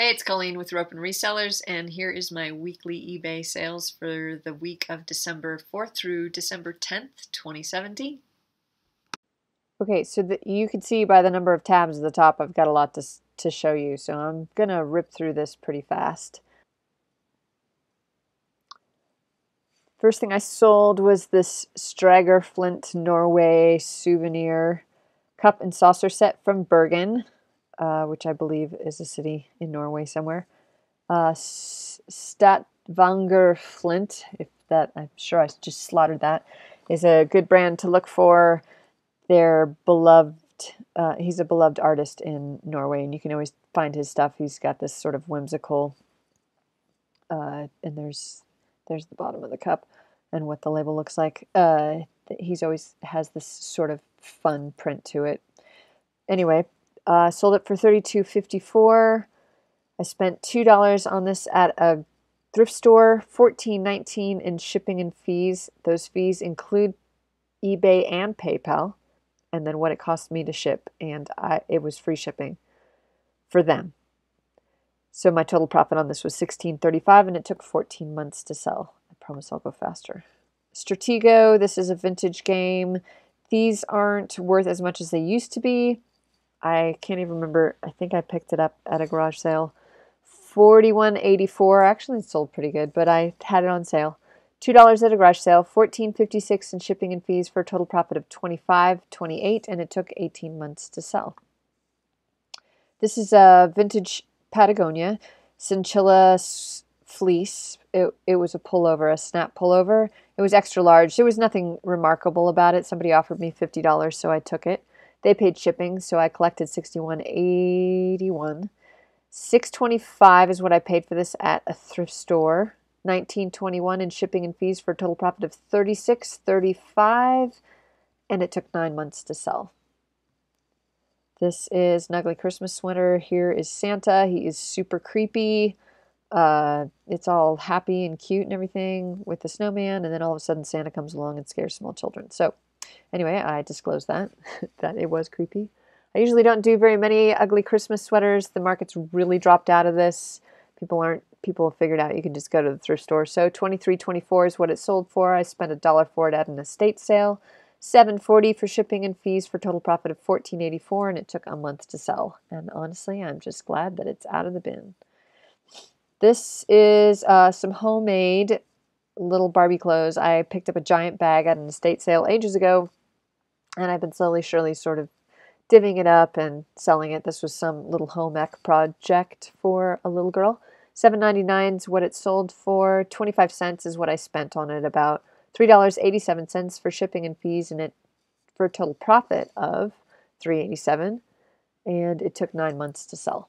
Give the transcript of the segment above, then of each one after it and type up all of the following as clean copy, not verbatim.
Hey, it's Colleen with Rope and Resellers, and here is my weekly eBay sales for the week of December 4th through December 10th, 2017. Okay, so you can see by the number of tabs at the top, I've got a lot to show you, so I'm gonna rip through this pretty fast. First thing I sold was this Strager Flint Norway souvenir cup and saucer set from Bergen, which I believe is a city in Norway somewhere. Stavanger Flint, if that, I'm sure I just slaughtered that, is a good brand to look for. They're beloved. He's a beloved artist in Norway, and you can always find his stuff. He's got this sort of whimsical, and there's the bottom of the cup and what the label looks like. He's always has this sort of fun print to it. Anyway, sold it for $32.54. I spent $2 on this at a thrift store, $14.19 in shipping and fees. Those fees include eBay and PayPal, and then what it cost me to ship, and it was free shipping for them. So my total profit on this was $16.35, and it took 14 months to sell. I promise I'll go faster. Stratego, this is a vintage game. These aren't worth as much as they used to be. I can't even remember. I think I picked it up at a garage sale. $41.84. Actually, it sold pretty good, but I had it on sale. $2 at a garage sale, $14.56 in shipping and fees for a total profit of $25.28, and it took 18 months to sell. This is a vintage Patagonia chinchilla fleece. It was a pullover, a snap pullover. It was extra large. There was nothing remarkable about it. Somebody offered me $50, so I took it. They paid shipping, so I collected $61.81. $6.25 is what I paid for this at a thrift store. $19.21 in shipping and fees for a total profit of $36.35, and it took 9 months to sell. This is an ugly Christmas sweater. Here is Santa. He is super creepy. It's all happy and cute and everything with the snowman, and then all of a sudden Santa comes along and scares small children. So anyway, I disclosed that, that it was creepy. I usually don't do very many ugly Christmas sweaters. The market's really dropped out of this. People have figured out you can just go to the thrift store. So $23.24 is what it sold for. I spent $1 for it at an estate sale. $7.40 for shipping and fees for a total profit of $14.84, and it took a month to sell. And honestly, I'm just glad that it's out of the bin. This is some homemade little Barbie clothes. I picked up a giant bag at an estate sale ages ago, and I've been slowly, surely sort of divvying it up and selling it. This was some little home ec project for a little girl. $7.99 is what it sold for. 25 cents is what I spent on it. About $3.87 for shipping and fees, and it for a total profit of $3.87, and it took 9 months to sell.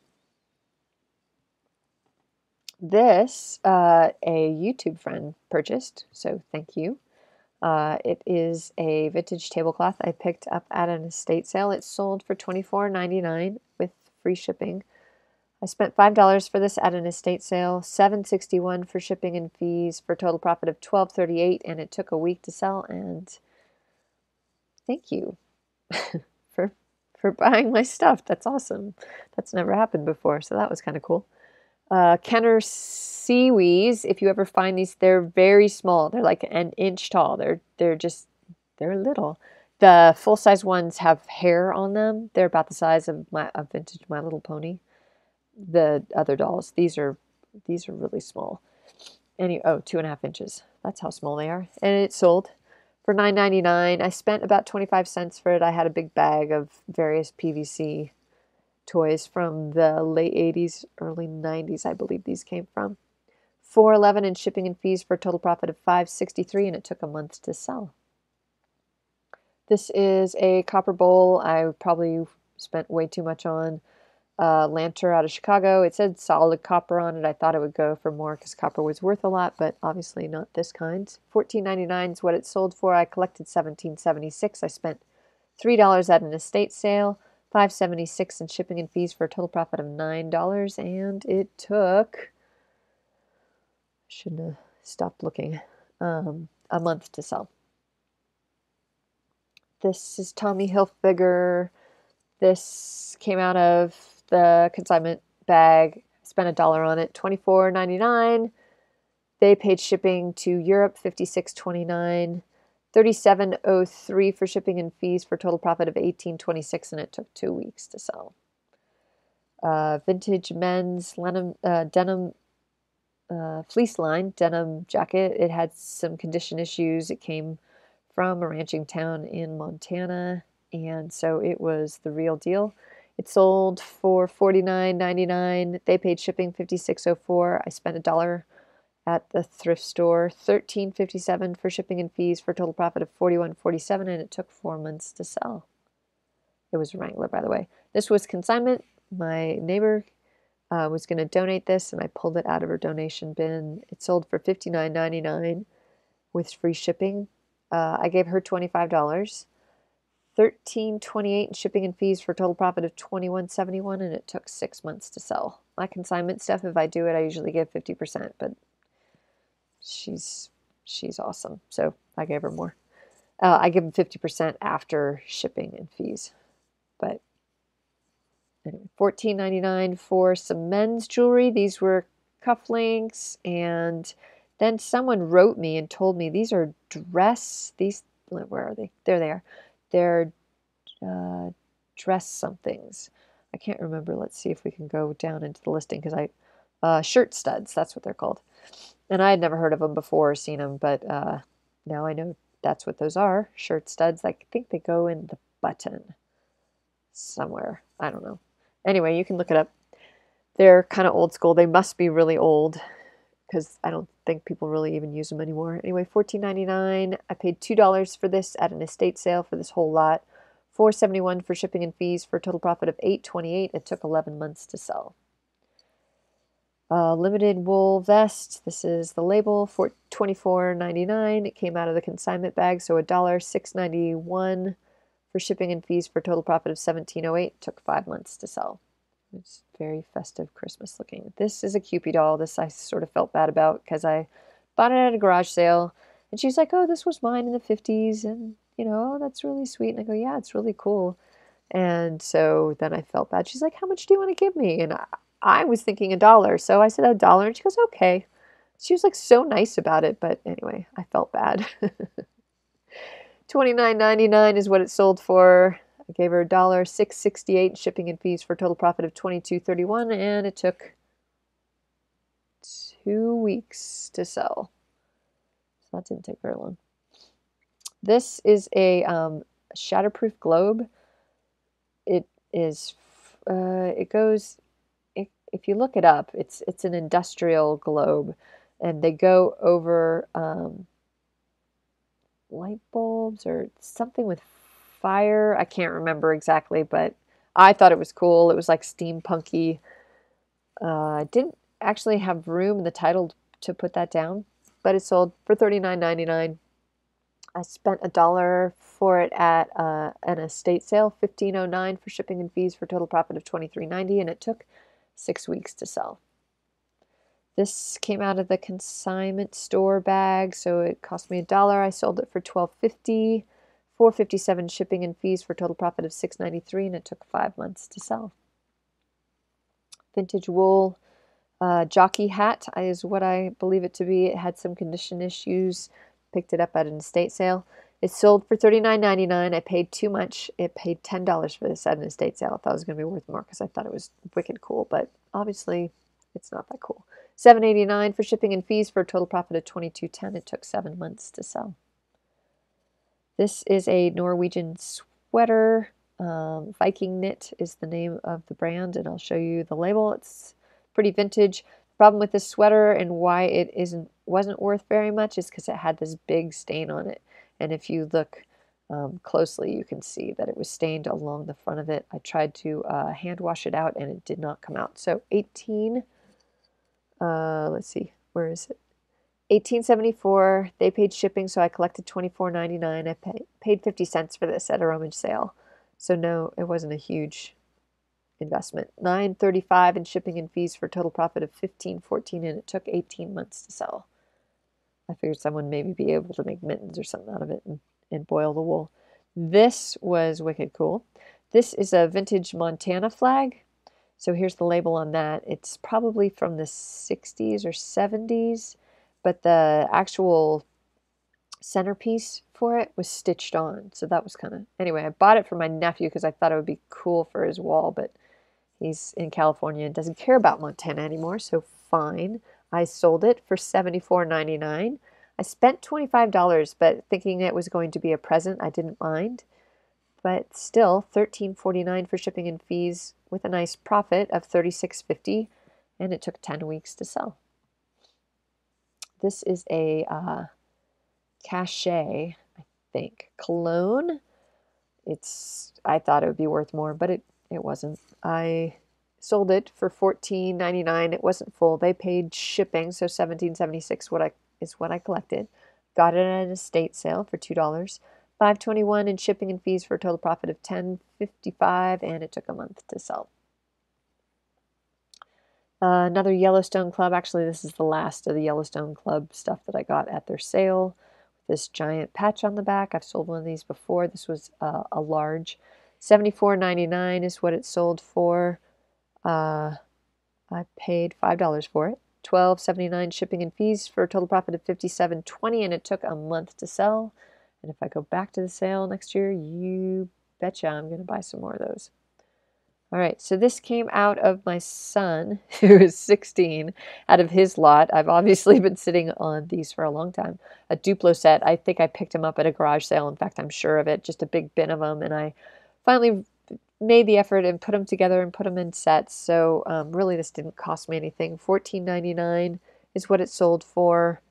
This a YouTube friend purchased, so thank you. It is a vintage tablecloth I picked up at an estate sale. It sold for $24.99 with free shipping. I spent $5 for this at an estate sale, $7.61 for shipping and fees for a total profit of $12.38, and it took a week to sell, and thank you for buying my stuff. That's awesome. That's never happened before, so that was kind of cool. Kenner seaweeds, if you ever find these, they're very small. They're like an inch tall. They're little. The full-size ones have hair on them. They're about the size of a vintage My Little Pony. The other dolls, these are really small. 2.5 inches. That's how small they are. And it sold for $9.99. I spent about 25 cents for it. I had a big bag of various PVC toys from the late 80s, early 90s, I believe these came from. $4.11 in shipping and fees for a total profit of $5.63, and it took a month to sell. This is a copper bowl I probably spent way too much on. Lanter out of Chicago. It said solid copper on it. I thought it would go for more because copper was worth a lot, but obviously not this kind. $14.99 is what it sold for. I collected $17.76. I spent $3 at an estate sale, $5.76 in shipping and fees for a total profit of $9, and it took, shouldn't have stopped looking, a month to sell. This is Tommy Hilfiger. This came out of the consignment bag. spent $1 on it, $24.99. They paid shipping to Europe, $56.29. $37.03 for shipping and fees for a total profit of $18.26, and it took 2 weeks to sell. Vintage men's denim fleece line denim jacket. It had some condition issues. It came from a ranching town in Montana, and so it was the real deal. It sold for $49.99. They paid shipping $56.04. I spent $1 at the thrift store, $13.57 for shipping and fees for a total profit of $41.47, and it took 4 months to sell. It was a Wrangler, by the way. This was consignment. My neighbor was going to donate this, and I pulled it out of her donation bin. It sold for $59.99 with free shipping. I gave her $25, $13.28 in shipping and fees for a total profit of $21.71, and it took 6 months to sell. My consignment stuff, if I do it, I usually give 50%, but she's awesome, so I gave her more. I give them 50% after shipping and fees, but anyway, $14.99 for some men's jewelry. These were cufflinks, and then someone wrote me and told me these are where are they? There they are. They're dress somethings. I can't remember. Let's see if we can go down into the listing, because shirt studs, that's what they're called. And I had never heard of them before or seen them, but now I know that's what those are, shirt studs. I think they go in the button somewhere. I don't know. Anyway, you can look it up. They're kind of old school. They must be really old, because I don't think people really even use them anymore. Anyway, $14.99. I paid $2 for this at an estate sale for this whole lot. $4.71 for shipping and fees for a total profit of $8.28. It took 11 months to sell. Limited wool vest. This is the label for $24.99. It came out of the consignment bag, so $1, $6.91 for shipping and fees for a total profit of $17.08. It took 5 months to sell. It's very festive Christmas looking. This is a Cupid doll. This I sort of felt bad about, because I bought it at a garage sale, and she's like, "Oh, this was mine in the 50s, and oh, that's really sweet." And I go, "Yeah, it's really cool." And so then I felt bad. She's like, "How much do you want to give me?" And I was thinking $1, so I said $1, and she goes, "Okay." She was like so nice about it, but anyway, I felt bad. $29.99 is what it sold for. I gave her $1, $6.68 shipping and fees for a total profit of $22.31, and it took 2 weeks to sell. So that didn't take very long. This is a shatterproof globe. It is. It goes. If you look it up, it's an industrial globe, and they go over light bulbs or something with fire. I can't remember exactly, but I thought it was cool. It was like steampunky. I didn't actually have room in the title to put that down, but it sold for $39.99. I spent $1 for it at an estate sale, $15.09 for shipping and fees for a total profit of $23.90, and it took 6 weeks to sell. This came out of the consignment store bag, so it cost me $1. I sold it for $12.50, $4.57 shipping and fees for a total profit of $6.93, and it took 5 months to sell. Vintage wool jockey hat is what I believe it to be. It had some condition issues. Picked it up at an estate sale. It sold for $39.99. I paid too much. It paid $10 for this at an estate sale. I thought it was going to be worth more, because I thought it was wicked cool, but obviously it's not that cool. $7.89 for shipping and fees for a total profit of $22.10. It took 7 months to sell. This is a Norwegian sweater. Viking Knit is the name of the brand, and I'll show you the label. It's pretty vintage. The problem with this sweater and why it wasn't worth very much is because it had this big stain on it. And if you look closely, you can see that it was stained along the front of it. I tried to hand wash it out, and it did not come out. So let's see, where is it? $18.74. They paid shipping, so I collected $24.99. I paid 50 cents for this at a rummage sale. So no, it wasn't a huge investment. $9.35 in shipping and fees for a total profit of $15.14, and it took 18 months to sell. I figured someone maybe be able to make mittens or something out of it and boil the wool. This was wicked cool. This is a vintage Montana flag. So here's the label on that. It's probably from the 60s or 70s, but the actual centerpiece for it was stitched on. So that was kind of, anyway, I bought it for my nephew because I thought it would be cool for his wall, but he's in California and doesn't care about Montana anymore, so fine. I sold it for $74.99. I spent $25, but thinking it was going to be a present, I didn't mind. But still, $13.49 for shipping and fees with a nice profit of $36.50, and it took 10 weeks to sell. This is a cachet, I think, cologne. I thought it would be worth more, but it wasn't. I sold it for $14.99. It wasn't full. They paid shipping, so $17.76 is what I collected. Got it at an estate sale for $2. $5.21 in shipping and fees for a total profit of $10.55, and it took a month to sell. Another Yellowstone Club. Actually, this is the last of the Yellowstone Club stuff that I got at their sale. This giant patch on the back. I've sold one of these before. This was a large. $74.99 is what it sold for. I paid $5 for it. $12.79 shipping and fees for a total profit of $57.20, and it took a month to sell. And if I go back to the sale next year, you betcha I'm going to buy some more of those. All right, so this came out of my son, who is 16, out of his lot. I've obviously been sitting on these for a long time. A Duplo set. I think I picked them up at a garage sale. In fact, I'm sure of it. Just a big bin of them. And I finally made the effort and put them together and put them in sets. So really, this didn't cost me anything. $14.99 is what it sold for.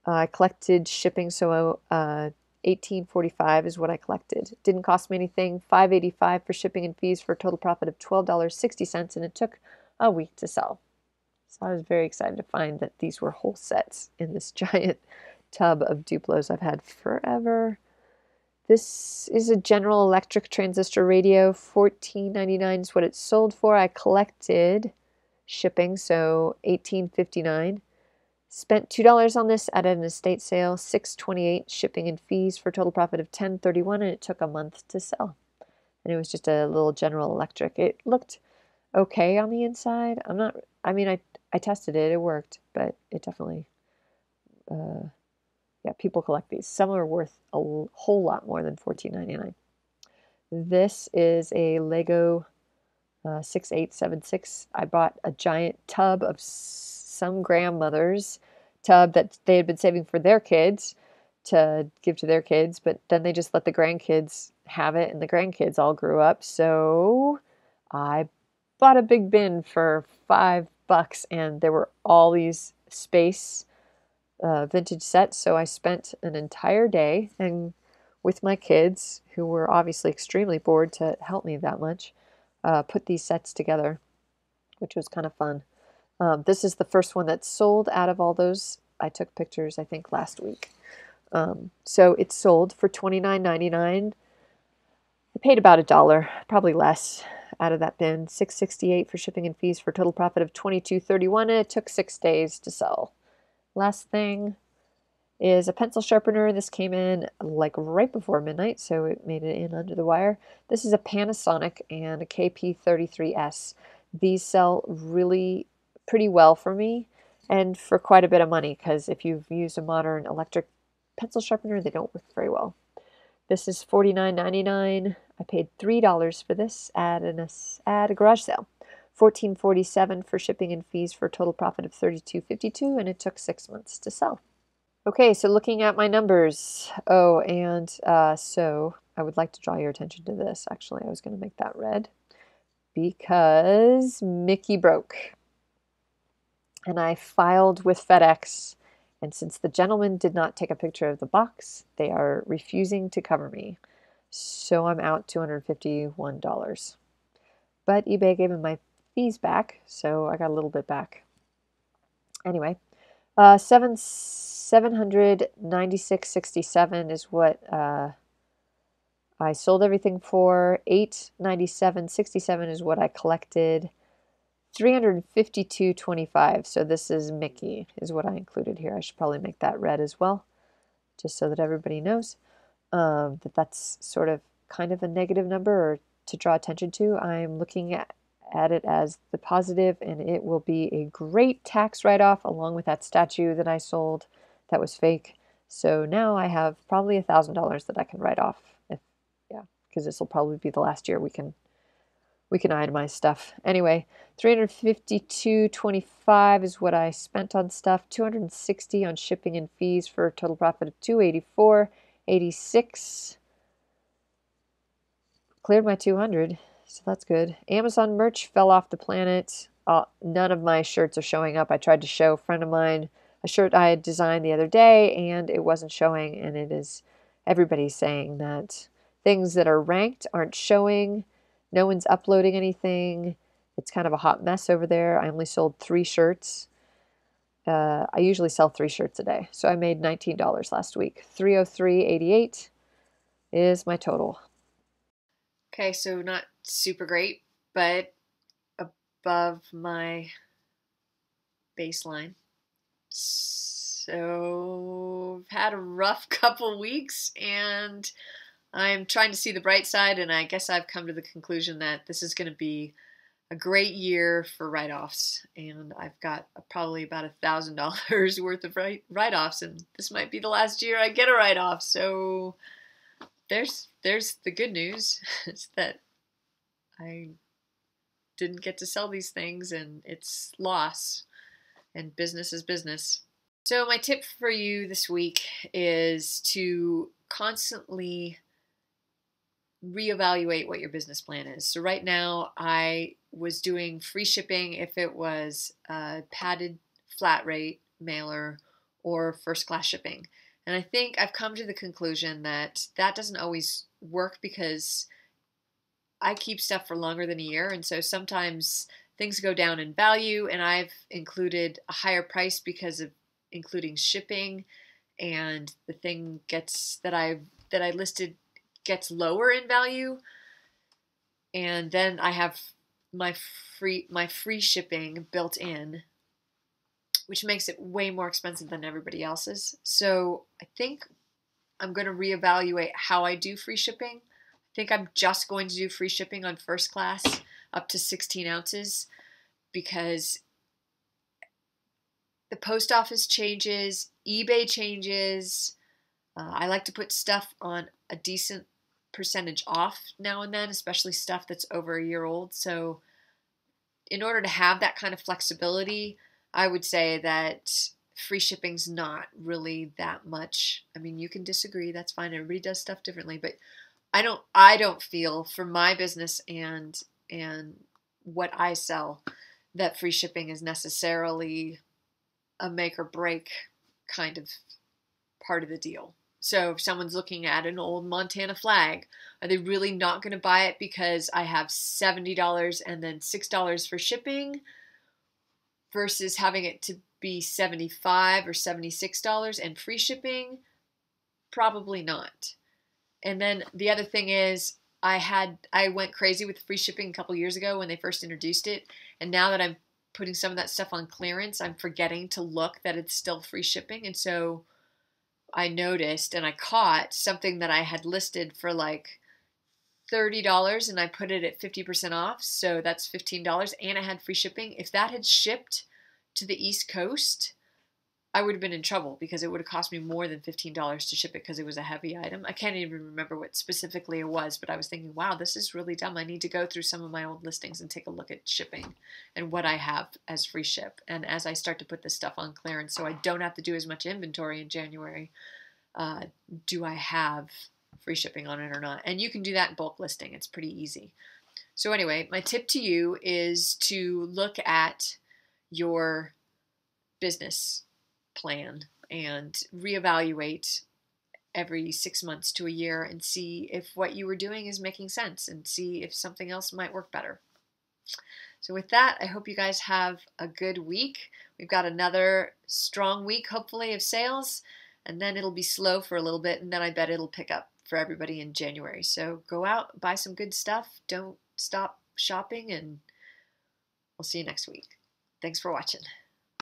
I collected shipping, so $18.45 is what I collected. Didn't cost me anything. $5.85 for shipping and fees for a total profit of $12.60, and it took a week to sell. So I was very excited to find that these were whole sets in this giant tub of Duplos I've had forever. This is a General Electric transistor radio. $14.99 is what it sold for. I collected shipping, so $18.59. Spent $2 on this at an estate sale, $6.28 shipping and fees for a total profit of $10.31, and it took a month to sell. And it was just a little General Electric. It looked okay on the inside. I tested it. It worked, but it definitely, yeah, people collect these. Some are worth a whole lot more than $14.99. This is a Lego 6876. I bought a giant tub of some grandmother's tub that they had been saving for their kids to give to their kids, but then they just let the grandkids have it, and the grandkids all grew up. So I bought a big bin for $5, and there were all these space vintage sets. So I spent an entire day and with my kids, who were obviously extremely bored to help me that much, put these sets together, which was kind of fun. This is the first one that's sold out of all those. I took pictures, I think, last week. So it sold for $29.99. I paid about $1, probably less, out of that bin. $6.68 for shipping and fees for a total profit of $22.31, and it took 6 days to sell. Last thing is a pencil sharpener. This came in like right before midnight, so it made it in under the wire. This is a Panasonic and a KP33S. These sell really pretty well for me and for quite a bit of money, because if you've used a modern electric pencil sharpener, they don't work very well. This is $49.99. I paid $3 for this at a garage sale. $14.47 for shipping and fees for a total profit of $32.52, and it took 6 months to sell. Okay, so looking at my numbers. Oh, and so I would like to draw your attention to this. Actually, I was going to make that red because Mickey broke. And I filed with FedEx, and since the gentleman did not take a picture of the box, they are refusing to cover me. So I'm out $251. But eBay gave me my fees back, so I got a little bit back. Anyway, $796.67 is what I sold everything for. $897.67 is what I collected. $352.25. So this is Mickey, is what I included here. I should probably make that red as well, just so that everybody knows that that's sort of kind of a negative number or to draw attention to. I'm looking add it as the positive, and it will be a great tax write-off along with that statue that I sold that was fake. So now I have probably $1,000 that I can write off. Yeah, because this will probably be the last year we can itemize stuff. Anyway, $352.25 is what I spent on stuff. $260 on shipping and fees for a total profit of $284.86. Cleared my 200, so that's good. Amazon merch fell off the planet. None of my shirts are showing up. I tried to show a friend of mine a shirt I had designed the other day, and it wasn't showing, and it is, everybody's saying that things that are ranked aren't showing. No one's uploading anything. It's kind of a hot mess over there. I only sold 3 shirts. I usually sell 3 shirts a day, so I made $19 last week. $303.88 is my total. Okay, so not super great, but above my baseline. So I've had a rough couple weeks, and I'm trying to see the bright side, and I guess I've come to the conclusion that this is going to be a great year for write-offs, and I've got probably about $1,000 worth of write-offs, and this might be the last year I get a write-off. So there's the good news. It's that I didn't get to sell these things, and it's loss, and business is business. So my tip for you this week is to constantly reevaluate what your business plan is. So right now I was doing free shipping if it was a padded flat rate mailer or first class shipping. And I think I've come to the conclusion that that doesn't always work because I keep stuff for longer than a year, and so sometimes things go down in value, and I've included a higher price because of including shipping, and the thing gets that I listed gets lower in value, and then I have my free shipping built in, which makes it way more expensive than everybody else's. So I think I'm going to reevaluate how I do free shipping. I think I'm just going to do free shipping on first class up to 16 ounces because the post office changes, eBay changes. I like to put stuff on a decent percentage off now and then, especially stuff that's over a year old. So in order to have that kind of flexibility, I would say that free shipping's not really that much. I mean, you can disagree, that's fine. Everybody does stuff differently, but I don't feel for my business and what I sell that free shipping is necessarily a make or break kind of part of the deal. So if someone's looking at an old Montana flag, are they really not going to buy it because I have $70 and then $6 for shipping versus having it to be $75 or $76 and free shipping? Probably not. And then the other thing is I went crazy with free shipping a couple years ago when they first introduced it, and now that I'm putting some of that stuff on clearance, I'm forgetting to look that it's still free shipping. And so I noticed and I caught something that I had listed for like $30 and I put it at 50% off. So that's $15 and I had free shipping. If that had shipped to the East Coast, I would have been in trouble because it would have cost me more than $15 to ship it because it was a heavy item. I can't even remember what specifically it was, but I was thinking, wow, this is really dumb. I need to go through some of my old listings and take a look at shipping and what I have as free ship. And as I start to put this stuff on clearance so I don't have to do as much inventory in January, do I have free shipping on it or not? And you can do that in bulk listing. It's pretty easy. So anyway, my tip to you is to look at your business plan and reevaluate every 6 months to a year and see if what you were doing is making sense and see if something else might work better. So with that, I hope you guys have a good week. We've got another strong week, hopefully, of sales, and then it'll be slow for a little bit, and then I bet it'll pick up for everybody in January. So go out, buy some good stuff, don't stop shopping, and we'll see you next week. Thanks for watching.